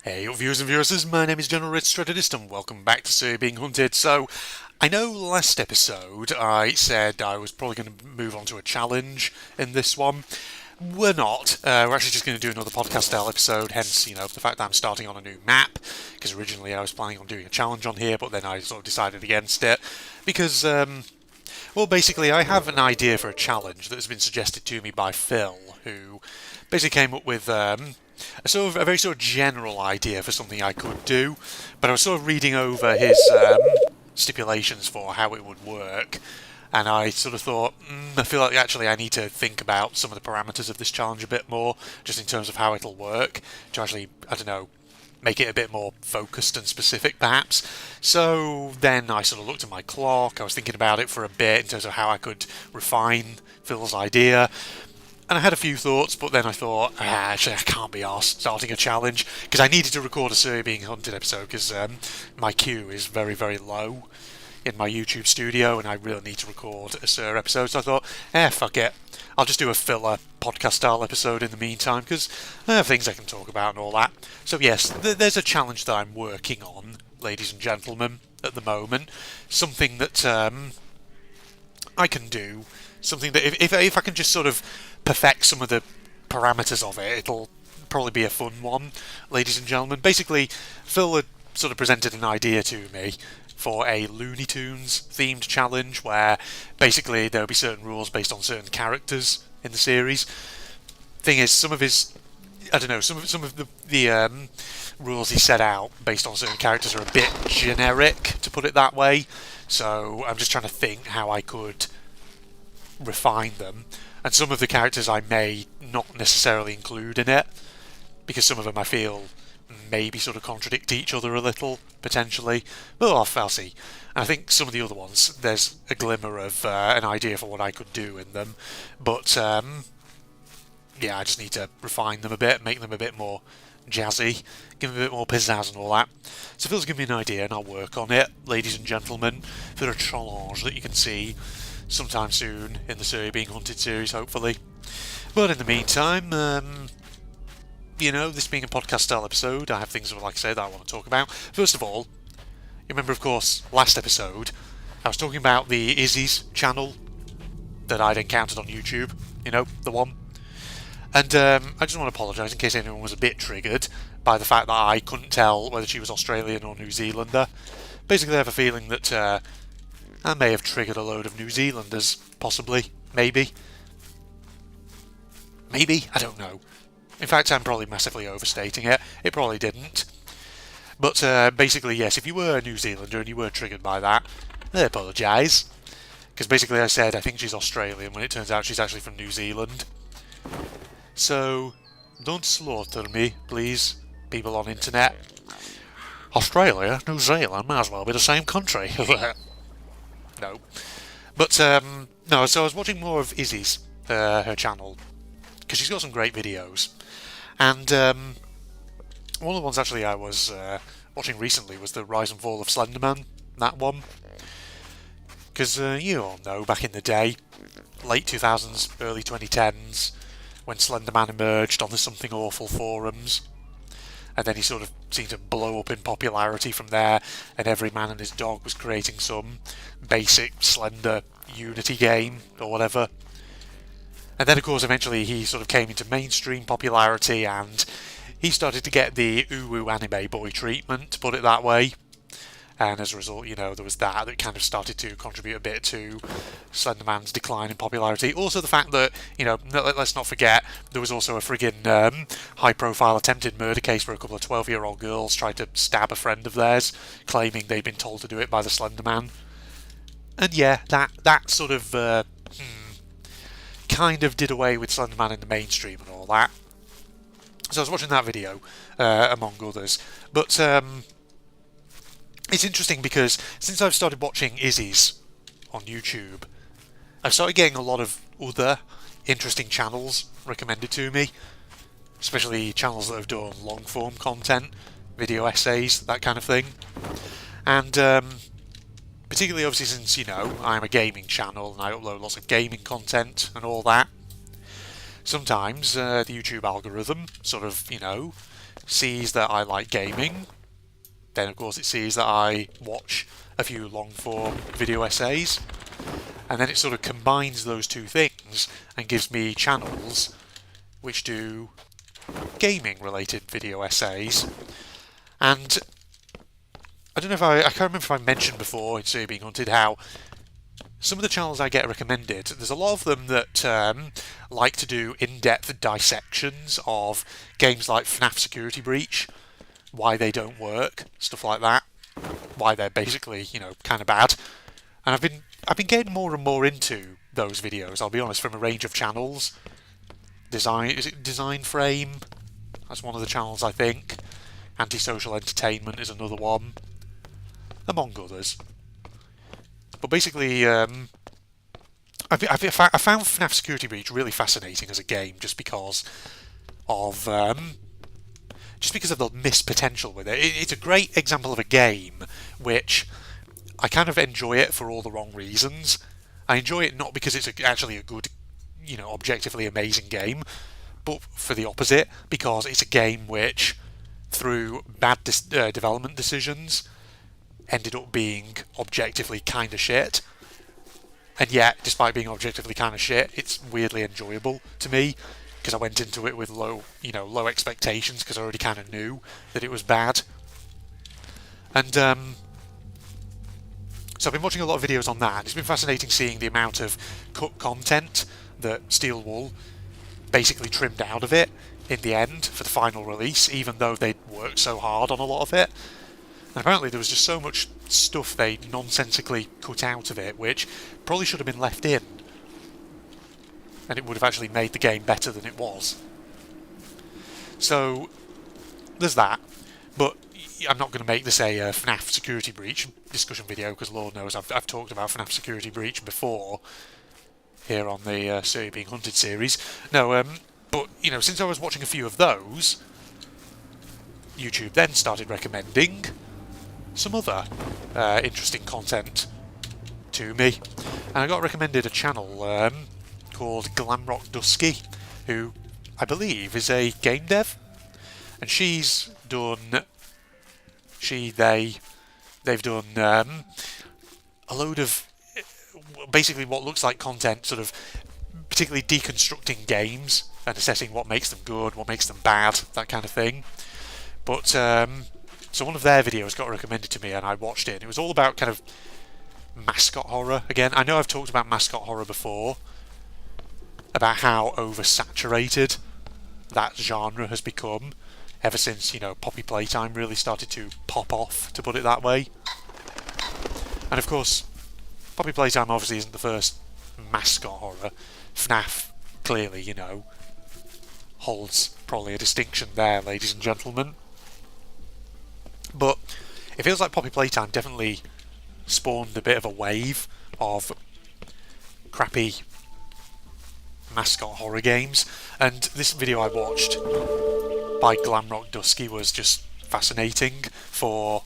Hey, viewers and viewers, my name is General Red Strategist and welcome back to Serie Being Hunted. So, I know last episode I said I was probably going to move on to a challenge in this one. We're not. We're actually just going to do another podcast style episode, hence, the fact that I'm starting on a new map, because originally I was planning on doing a challenge on here, but then I sort of decided against it, because, well, basically I have an idea for a challenge that has been suggested to me by Phil, who basically came up with a very sort of general idea for something I could do, but I was sort of reading over his stipulations for how it would work, and I sort of thought, I feel like actually I need to think about some of the parameters of this challenge a bit more, just in terms of how it'll work, to actually, I don't know, make it a bit more focused and specific perhaps. So then I sort of looked at my clock, I was thinking about it for a bit in terms of how I could refine Phil's idea, and I had a few thoughts, but then I thought, actually, I can't be arsed starting a challenge, because I needed to record a Serie Being Hunted episode, because my queue is very, very low in my YouTube studio, and I really need to record a Serie episode, so I thought, fuck it. I'll just do a filler podcast-style episode in the meantime, because I have things I can talk about and all that. So yes, there's a challenge that I'm working on, ladies and gentlemen, at the moment. Something that I can do. Something that if I can just sort of perfect some of the parameters of it, it'll probably be a fun one, ladies and gentlemen. Basically, Phil had sort of presented an idea to me for a Looney Tunes themed challenge where basically there'll be certain rules based on certain characters in the series. Thing is, some of his, I don't know, some of the rules he set out based on certain characters are a bit generic, to put it that way. So I'm just trying to think how I could refine them, and some of the characters I may not necessarily include in it, because some of them I feel maybe sort of contradict each other a little, potentially, but I'll see. And I think some of the other ones, there's a glimmer of an idea for what I could do in them, but yeah, I just need to refine them a bit, make them a bit more jazzy, give them a bit more pizzazz and all that. So Phil's given me an idea and I'll work on it, ladies and gentlemen, for a challenge that you can see sometime soon in the Serie Being Hunted series, hopefully. But in the meantime, this being a podcast style episode, I have things, like I say, that I want to talk about. First of all, you remember, of course, last episode, I was talking about the Izzy's channel that I'd encountered on YouTube, the one. And I just want to apologise in case anyone was a bit triggered by the fact that I couldn't tell whether she was Australian or New Zealander. Basically, I have a feeling that I may have triggered a load of New Zealanders, possibly, maybe. Maybe? I don't know. In fact, I'm probably massively overstating it. It probably didn't. But basically, yes, if you were a New Zealander and you were triggered by that, I apologise. Because basically I said I think she's Australian when it turns out she's actually from New Zealand. So, don't slaughter me, please, people on internet. Australia, New Zealand, might as well be the same country. No. But, no, so I was watching more of Izzy's, her channel, because she's got some great videos. And one of the ones actually I was watching recently was the Rise and Fall of Slenderman, that one. Because you all know, back in the day, late 2000s, early 2010s, when Slenderman emerged on the Something Awful forums, and then he sort of seemed to blow up in popularity from there, and every man and his dog was creating some basic Slender Unity game, or whatever. And then, of course, eventually he sort of came into mainstream popularity, and he started to get the uwu anime boy treatment, to put it that way. And as a result, there was that kind of started to contribute a bit to Slenderman's decline in popularity. Also the fact that, let's not forget, there was also a friggin' high-profile attempted murder case where a couple of 12-year-old girls tried to stab a friend of theirs, claiming they'd been told to do it by the Slenderman. And yeah, that sort of kind of did away with Slenderman in the mainstream and all that. So I was watching that video, among others. But it's interesting because since I've started watching Izzy's on YouTube, I've started getting a lot of other interesting channels recommended to me, especially channels that have done long-form content, video essays, that kind of thing. And particularly, obviously, since, I'm a gaming channel and I upload lots of gaming content and all that, sometimes the YouTube algorithm sort of, sees that I like gaming. Then, of course, it sees that I watch a few long-form video essays. And then it sort of combines those two things and gives me channels which do gaming-related video essays. And I don't know if I can't remember if I mentioned before in So Being Hunted how some of the channels I get recommended, there's a lot of them that like to do in-depth dissections of games like FNAF Security Breach, why they don't work, stuff like that, why they're basically, kind of bad. And I've been getting more and more into those videos, I'll be honest, from a range of channels. Is it Design Frame? That's one of the channels, I think. Antisocial Entertainment is another one, among others. But basically, I found FNAF Security Breach really fascinating as a game, just because of the missed potential with it. It's a great example of a game which I kind of enjoy it for all the wrong reasons. I enjoy it not because it's actually a good, objectively amazing game, but for the opposite, because it's a game which, through bad development decisions, ended up being objectively kind of shit. And yet, despite being objectively kind of shit, it's weirdly enjoyable to me, because I went into it with low expectations, because I already kind of knew that it was bad. And so I've been watching a lot of videos on that, and it's been fascinating seeing the amount of cut content that Steel Wool basically trimmed out of it in the end for the final release, even though they'd worked so hard on a lot of it. And apparently there was just so much stuff they nonsensically cut out of it, which probably should have been left in, and it would have actually made the game better than it was. So there's that, but I'm not going to make this a FNAF Security Breach discussion video, because Lord knows I've talked about FNAF Security Breach before here on the So Being Hunted series. No, but since I was watching a few of those, YouTube then started recommending some other interesting content to me, and I got recommended a channel called Glamrock Dusky, who I believe is a game dev, and they've done a load of basically what looks like content, sort of particularly deconstructing games and assessing what makes them good, what makes them bad, that kind of thing. But so one of their videos got recommended to me, and I watched it, and it was all about kind of mascot horror again. I know I've talked about mascot horror before, about how oversaturated that genre has become ever since, Poppy Playtime really started to pop off, to put it that way. And of course, Poppy Playtime obviously isn't the first mascot horror. FNAF clearly, holds probably a distinction there, ladies and gentlemen. But it feels like Poppy Playtime definitely spawned a bit of a wave of crappy mascot horror games, and this video I watched by Glamrock Dusky was just fascinating for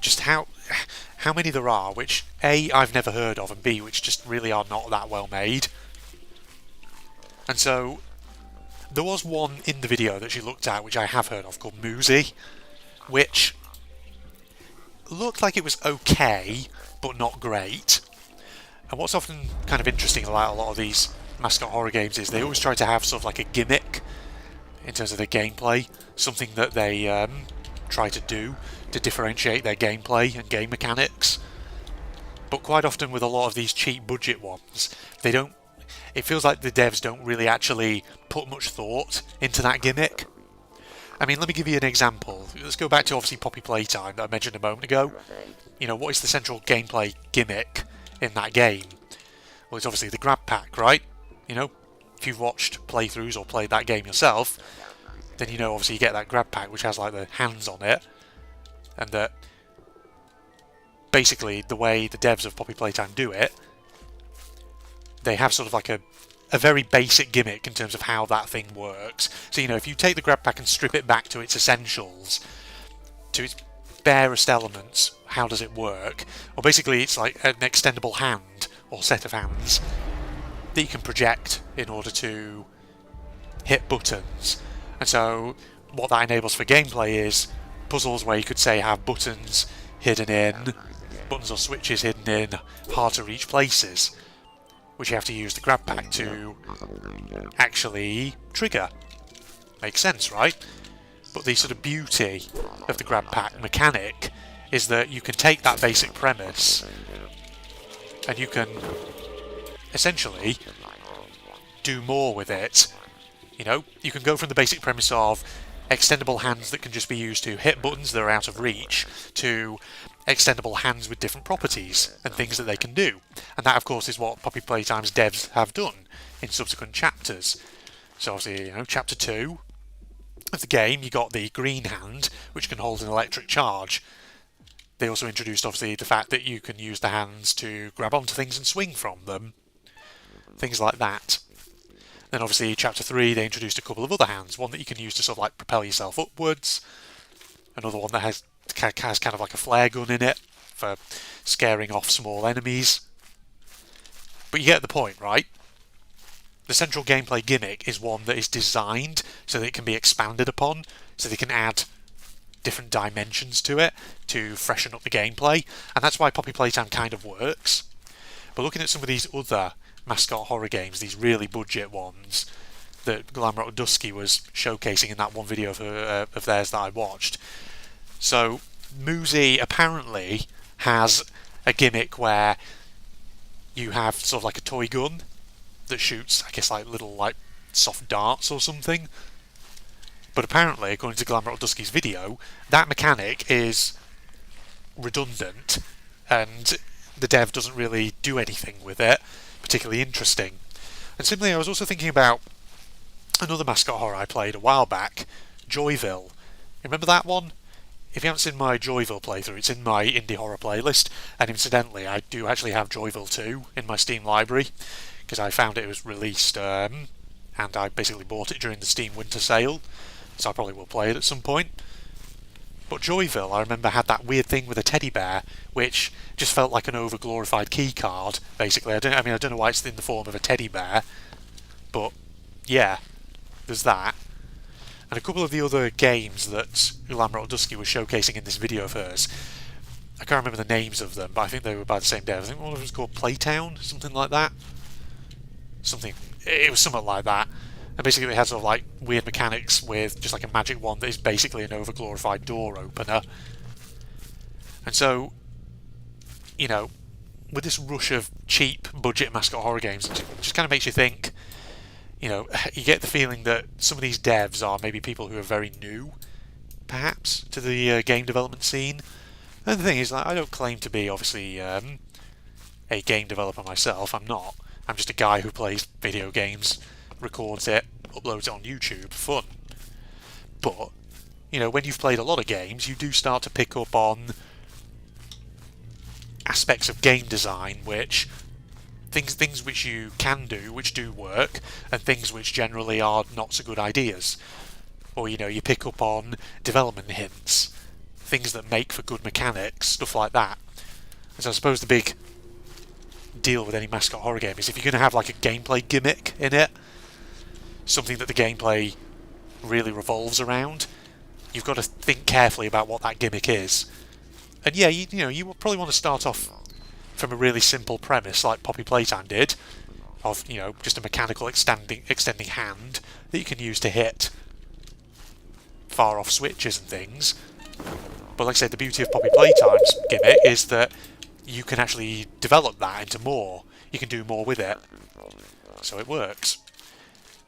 just how many there are, which A, I've never heard of, and B, which just really are not that well made. And so there was one in the video that she looked at which I have heard of, called Moozy, which looked like it was okay but not great. And what's often kind of interesting about a lot of these mascot horror games is they always try to have sort of like a gimmick in terms of their gameplay, something that they try to do to differentiate their gameplay and game mechanics. But quite often with a lot of these cheap budget ones, it feels like the devs don't really actually put much thought into that gimmick. I mean, let me give you an example. Let's go back to obviously Poppy Playtime that I mentioned a moment ago. What is the central gameplay gimmick in that game? Well, it's obviously the grab pack, right? If you've watched playthroughs or played that game yourself, then obviously you get that grab pack which has like the hands on it, and that basically the way the devs of Poppy Playtime do it, they have sort of like a very basic gimmick in terms of how that thing works. So if you take the grab pack and strip it back to its essentials, to its barest elements, how does it work? Well, basically it's like an extendable hand or set of hands that you can project in order to hit buttons. And so what that enables for gameplay is puzzles where you could say have buttons hidden in, buttons or switches hidden in hard to reach places, which you have to use the grab pack to actually trigger. Makes sense, right? But the sort of beauty of the grab pack mechanic is that you can take that basic premise and you can essentially do more with it. You know, you can go from the basic premise of extendable hands that can just be used to hit buttons that are out of reach to extendable hands with different properties and things that they can do. And that, of course, is what Poppy Playtime's devs have done in subsequent chapters. So obviously, you know, chapter 2 of the game, you got the green hand, which can hold an electric charge. They also introduced, obviously, the fact that you can use the hands to grab onto things and swing from them. Things like that. Then obviously chapter 3 they introduced a couple of other hands, one that you can use to sort of like propel yourself upwards, another one that has kind of like a flare gun in it for scaring off small enemies. But you get the point, right? The central gameplay gimmick is one that is designed so that it can be expanded upon, so they can add different dimensions to it to freshen up the gameplay, and that's why Poppy Playtime kind of works. But looking at some of these other Mascot horror games, these really budget ones that Glamrock Dusky was showcasing in that one video of theirs that I watched. So Muzi apparently has a gimmick where you have sort of like a toy gun that shoots, I guess, like little like soft darts or something. But apparently, according to Glamrock Dusky's video, that mechanic is redundant and the dev doesn't really do anything with it particularly interesting. And similarly, I was also thinking about another Mascot horror I played a while back, Joyville. Remember that one? If you haven't seen my Joyville playthrough, it's in my indie horror playlist, and incidentally, I do actually have Joyville 2 in my Steam library, because I found it was released, and I basically bought it during the Steam winter sale, so I probably will play it at some point. But Joyville, I remember, had that weird thing with a teddy bear, which just felt like an over-glorified key card, basically. I don't know why it's in the form of a teddy bear, but yeah, there's that. And a couple of the other games that Glamrock Dusky was showcasing in this video of hers, I can't remember the names of them, but I think they were by the same dev. I think one of them was called Playtown, something like that. It was something like that. And basically it had sort of like weird mechanics with just like a magic wand that is basically an over-glorified door opener. And so, you know, with this rush of cheap budget Mascot horror games, it just kind of makes you think, you know, you get the feeling that some of these devs are maybe people who are very new, perhaps, to the game development scene. And the thing is, like, I don't claim to be, obviously, a game developer myself. I'm not. I'm just a guy who plays video games, records it, uploads it on YouTube for fun. But, you know, when you've played a lot of games, you do start to pick up on aspects of game design which things which you can do, which do work, and things which generally are not so good ideas. Or, you know, you pick up on development hints, things that make for good mechanics, stuff like that. And so I suppose the big deal with any Mascot horror game is if you're going to have like a gameplay gimmick in it, something that the gameplay really revolves around, you've got to think carefully about what that gimmick is. And yeah, you know, you probably want to start off from a really simple premise like Poppy Playtime did, of, you know, just a mechanical extending hand that you can use to hit far off switches and things. But like I said, the beauty of Poppy Playtime's gimmick is that you can actually develop that into more. You can do more with it, so it works.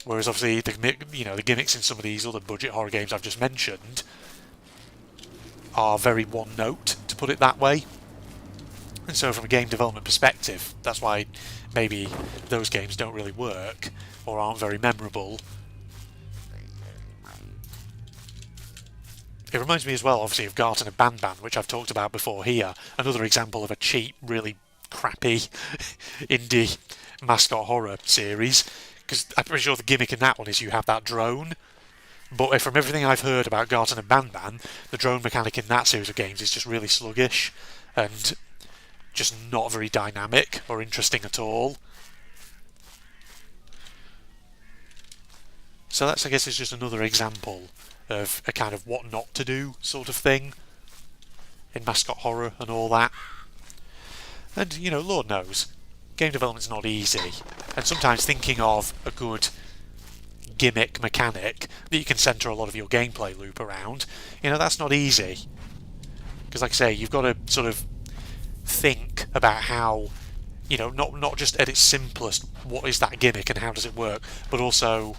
Whereas obviously the gimmicks in some of these other budget horror games I've just mentioned are very one note, to put it that way. And so from a game development perspective, that's why maybe those games don't really work or aren't very memorable. It reminds me as well, obviously, of Garten of Banban, which I've talked about before here. Another example of a cheap, really crappy indie Mascot horror series. Because I'm pretty sure the gimmick in that one is you have that drone. But from everything I've heard about Garten of Banban, the drone mechanic in that series of games is just really sluggish and just not very dynamic or interesting at all. So that's, I guess, is just another example of a kind of what not to do sort of thing in Mascot horror and all that. And, you know, Lord knows, game development's not easy. And sometimes thinking of a good gimmick mechanic that you can centre a lot of your gameplay loop around, you know, that's not easy. Because, like I say, you've got to sort of think about how, you know, not just at its simplest, what is that gimmick and how does it work, but also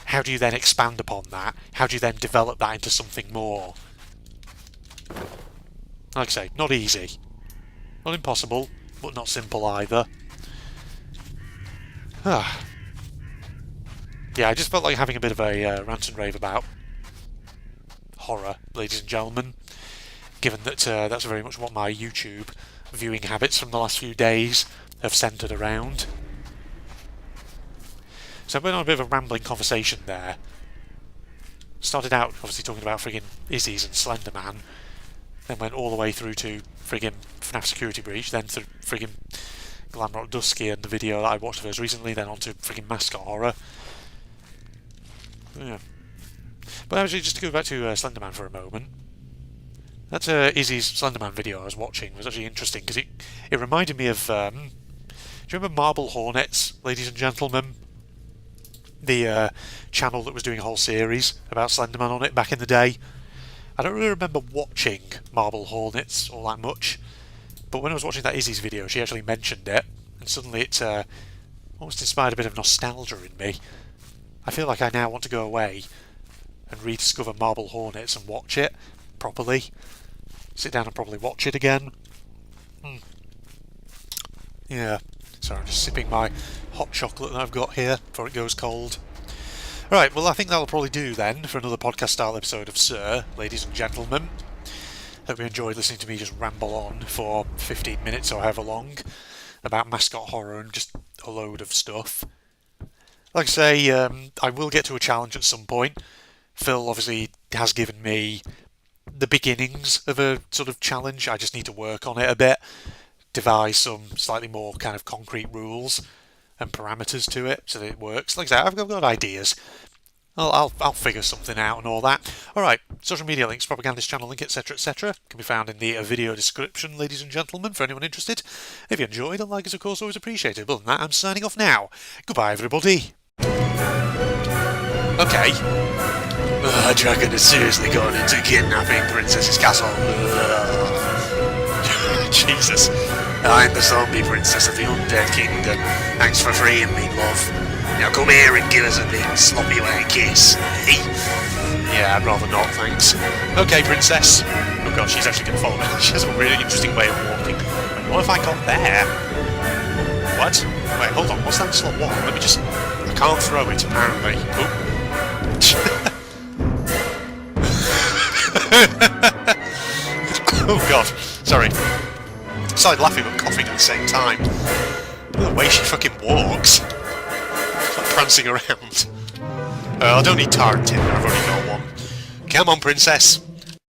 how do you then expand upon that? How do you then develop that into something more? Like I say, not easy. Not impossible, but not simple either. Yeah, I just felt like having a bit of a rant and rave about horror, ladies and gentlemen, given that that's very much what my YouTube viewing habits from the last few days have centred around. So I went on a bit of a rambling conversation there. Started out obviously talking about friggin' Izzy's and Slender Man, then went all the way through to friggin' FNAF Security Breach, then to friggin' Glamrock Dusky and the video that I watched of hers recently, then on to friggin' Mascot Horror. Yeah. But actually, just to go back to Slender Man for a moment, that Izzy's Slender Man video I was watching was actually interesting because it reminded me of... do you remember Marble Hornets, ladies and gentlemen? The channel that was doing a whole series about Slender Man on it back in the day. I don't really remember watching Marble Hornets all that much, but when I was watching that Izzy's video, she actually mentioned it, and suddenly it almost inspired a bit of nostalgia in me. I feel like I now want to go away and rediscover Marble Hornets and watch it properly. Sit down and probably watch it again. Yeah. Sorry, I'm just sipping my hot chocolate that I've got here before it goes cold. Right, well I think that'll probably do then for another podcast style episode of Sir, ladies and gentlemen. Hope you enjoyed listening to me just ramble on for 15 minutes or however long about Mascot Horror and just a load of stuff. Like I say, I will get to a challenge at some point. Phil obviously has given me the beginnings of a sort of challenge. I just need to work on it a bit, devise some slightly more kind of concrete rules and parameters to it so that it works. Like I say, I've got ideas. I'll figure something out and all that. Alright, social media links, propagandist channel link, etc, etc. can be found in the video description, ladies and gentlemen, for anyone interested. If you enjoyed, a like is of course always appreciated. Other than that, I'm signing off now. Goodbye everybody. Okay. Dragon has seriously gone into kidnapping Princess's castle. Jesus. I'm the zombie princess of the undead kingdom. Thanks for freeing me, love. Now come here and give us a big sloppy wet kiss. Yeah, I'd rather not, thanks. Okay, princess. Oh god, she's actually going to follow me. She has a really interesting way of walking. What if I got there? What? Wait, hold on, what's that slot one? Let me just... I can't throw it, apparently. Oh god, sorry. I started laughing but coughing at the same time. The way she fucking walks. Like prancing around. I don't need tar and tinder, I've already got one. Come on, princess.